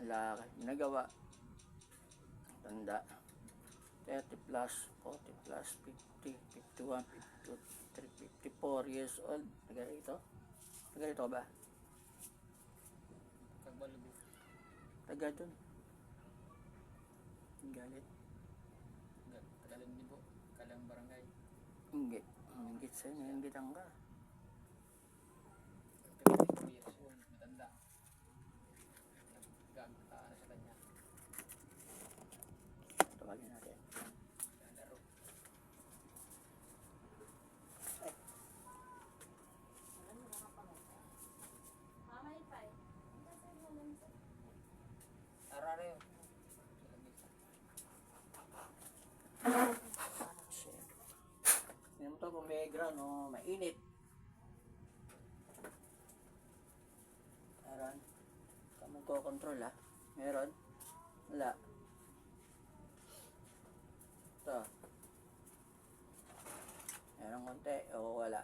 lalaki. Ginagawa. Tanda. 30 plus, 40 plus, 50, 51, 52, 54 years old. Taga rito? Taga rito ba? Kagbalubo. Taga dun. Galit. Tagalan din po. Kalang barangay. Inggit. Inggit sa'yo. Inggitan ka. 54 years old. Matanda. Nagkakataan sa kanya. Tawagin natin. Laro. Arare yun. Tignan mo to kung may ground o mainit. Meron. Kamu ko control ha. Meron. Wala. Ito. Meron konti o wala.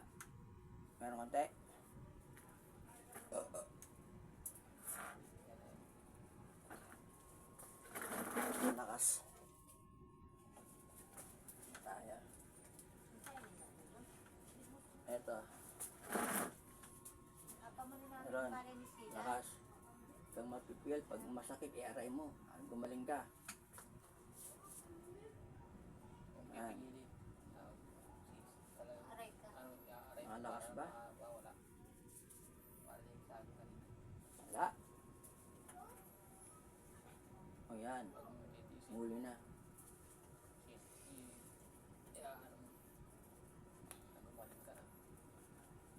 Meron konti. Lakas. Tayo. Eto. Meron. Lakas. Kung mapipil, pag masakit, i-aray mo. Gumaling ka. Yan. Malakas ba? Wala. O yan. Muli na.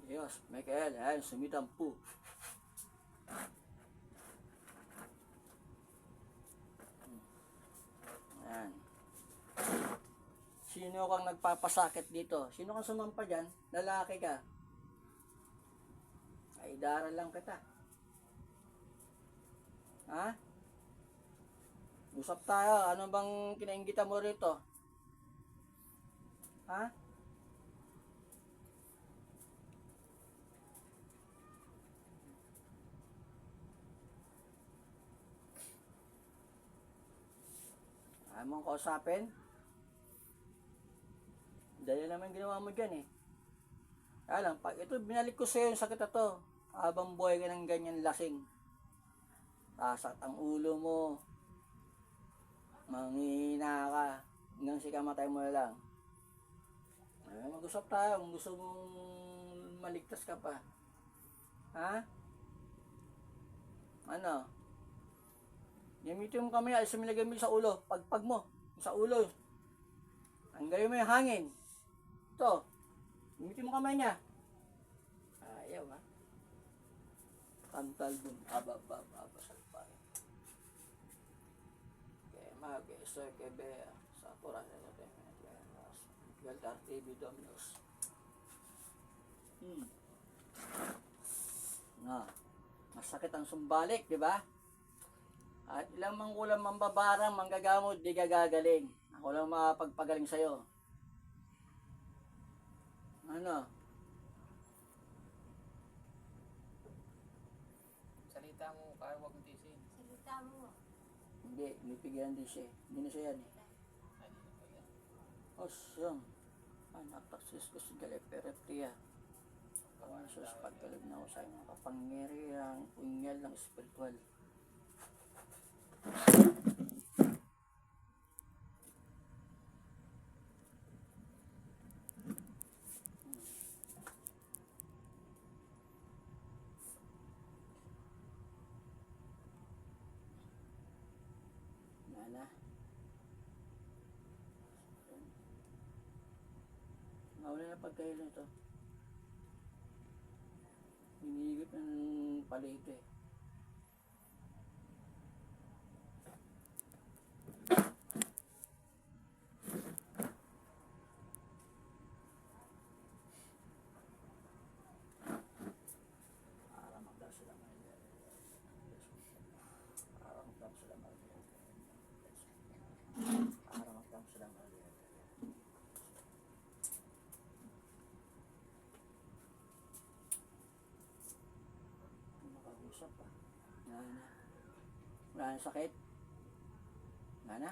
Diyos, Michael, ayan, sumitampu. Ayan. Sino kang nagpapasakit dito? Sino kang sumampa dyan? Lalaki ka. Ay, daral lang kita. Ha? Usap tayo. Ano bang kinainggita mo rito? Ha? Ayaw mong kausapin? Dahil naman ginawa mo dyan eh. Kaya lang, pag ito, binalik ko sa'yo yung sakit na to. Habang buhay ka ng ganyan lasing. Tasat ang ulo mo. Manghihina ka. Hanggang si kamatay mo na lang. Ay, mag-usap tayo kung gusto mong maligtas ka pa. Ha? Ano? Gamitin mo kami, alisin mo na gamit sa ulo. Pagpag mo. Sa ulo. Tanggalin mo yung hangin. Ito. Gamitin mo kamay niya. Ayaw ha. Kantal dun. Aba. Salpay. Kema, Geso, Kebe. Sapura. Galtar TV Domino's. Na. Masakit ang sumbalik, di ba? At ilang mangkulang mambabarang, manggagamot, di gagagaling. Ako lang makapagpagaling sa'yo. Ano? Salita mo, kaya huwag mong tisin. Salita mo. Hindi, pigilan din siya. Hindi na siya yan eh. Ay, hindi na pa yan. Osyong. Anak, taksis ko si Galeperetia. Kawasos, pagkalog na ako sa mga kapangyarihang unyal ng espiritual. Nana. Nawala na pagkailo nito. Hinihigit ng palito eh. Para magdam sila Maria. Para magdam sila Maria. Para magdam sila Maria. Makag-usap pa. Na. Wala nang sakit? Wala na?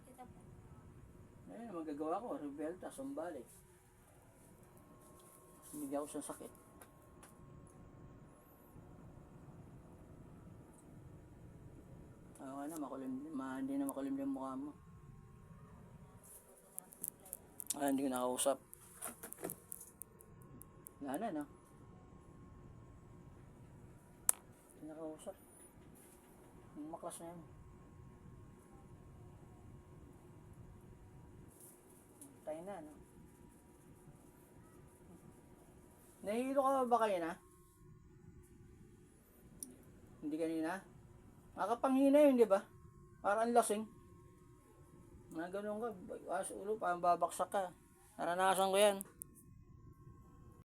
Kita po. Ayun, magagawa ko. Rebelta, Sambales. Hindi ako sa sakit. Okay na, hindi na makulimlim yung mukha mo. Hindi ko nakausap. Wala na, no? Hindi nakausap. Maklas na yan. Tayo na, no? Nahihilo ka ba kanina? Hindi kanina? Nakapanghina yun, di ba? Parang lasing. Mga ganun ka, as ulo, parang babaksak ka. Naranasan ko yan.